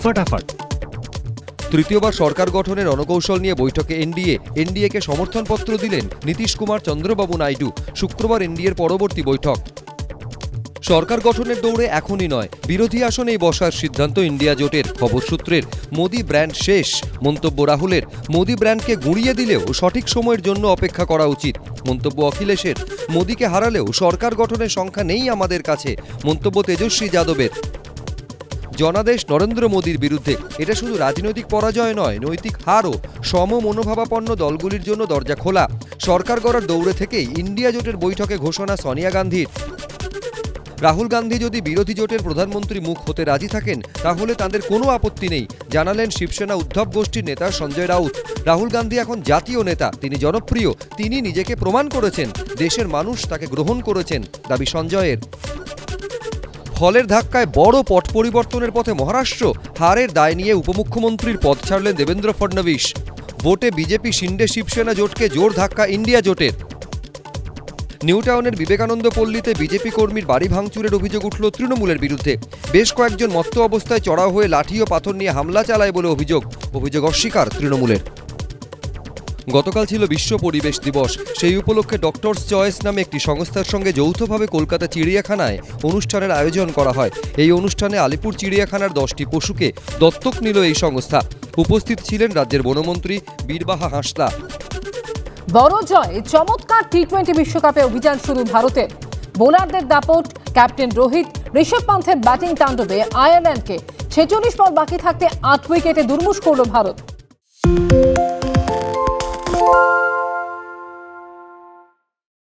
फटाफट। তৃতীয়বার সরকার গঠনের রণকৌশল নিয়ে বৈঠকে এনডিএকে সমর্থনপত্র দিলেন নীতিশ কুমার চন্দ্রবাবু নাইডু। শুক্রবার এনডিএর পরবর্তী বৈঠক। সরকার গঠনের দৌড়ে এখনই নয়, বিরোধী আসনেই বসার সিদ্ধান্ত ইন্ডিয়া জোটের। খবর সূত্রের মোদি ব্র্যান্ড শেষ মন্তব্য রাহুলের। মোদি ব্র্যান্ডকে গুঁড়িয়ে দিলেও সঠিক সময়ের জন্য অপেক্ষা করা উচিত মন্তব্য অখিলেশের। মোদিকে হারালেও সরকার গঠনের সংখ্যা নেই আমাদের কাছে মন্তব্য তেজস্বী যাদবের। জনাদেশ নরেন্দ্র মোদীর বিরুদ্ধে। এটা শুধু রাজনৈতিক পরাজয় নয়, নৈতিক হারও। সম মনোভাবাপন্ন দলগুলির জন্য দরজা খোলা। সরকার গড়ার দৌড়ে থেকেই ইন্ডিয়া জোটের বৈঠকে ঘোষণা সোনিয়া গান্ধীর। রাহুল গান্ধী যদি বিরোধী জোটের প্রধানমন্ত্রী মুখ হতে রাজি থাকেন তাহলে তাদের কোনো আপত্তি নেই, জানালেন শিবসেনা উদ্ধব গোষ্ঠীর নেতা সঞ্জয় রাউত। রাহুল গান্ধী এখন জাতীয় নেতা, তিনি জনপ্রিয়, তিনি নিজেকে প্রমাণ করেছেন, দেশের মানুষ তাকে গ্রহণ করেছেন, দাবি সঞ্জয়ের। ফলের ধাক্কায় বড় পট পরিবর্তনের পথে মহারাষ্ট্র। হারের দায় নিয়ে উপমুখ্যমন্ত্রীর পদ ছাড়লেন দেবেন্দ্র ফডনবিস। ভোটে বিজেপি শিন্ডে শিবসেনা জোটকে জোর ধাক্কা ইন্ডিয়া জোটের। নিউটাউনের বিবেকানন্দ পল্লীতে বিজেপি কর্মীর বাড়ি ভাঙচুরের অভিযোগ উঠল তৃণমূলের বিরুদ্ধে। বেশ কয়েকজন মত্ত অবস্থায় চড়াও হয়ে লাঠি ও পাথর নিয়ে হামলা চালায় বলে অভিযোগ অস্বীকার তৃণমূলের। গতকাল ছিল বিশ্ব পরিবেশ দিবস। সেই উপলক্ষে ডক্টরস চয়েস নামে একটি সংস্থার সঙ্গে যৌথভাবে কলকাতা চিড়িয়াখানায় অনুষ্ঠানের আয়োজন করা হয়। এই অনুষ্ঠানে আলিপুর চিড়িয়াখানার 10টি পশুকে দত্তক নিল এই সংস্থা। উপস্থিত ছিলেন রাজ্যের বনমন্ত্রী বীরবাহা হাঁসদা। বড় জয়, চমৎকার টি20 বিশ্বকাপে অভিযান শুরু ভারতের। বোলারদের দাপট, ক্যাপ্টেন রোহিত, ঋষভ পান্থের ব্যাটিং তাণ্ডবে আয়ারল্যান্ডকে 46 বল বাকি থাকতে 8 উইকেটে দুর্মুষ করল ভারত।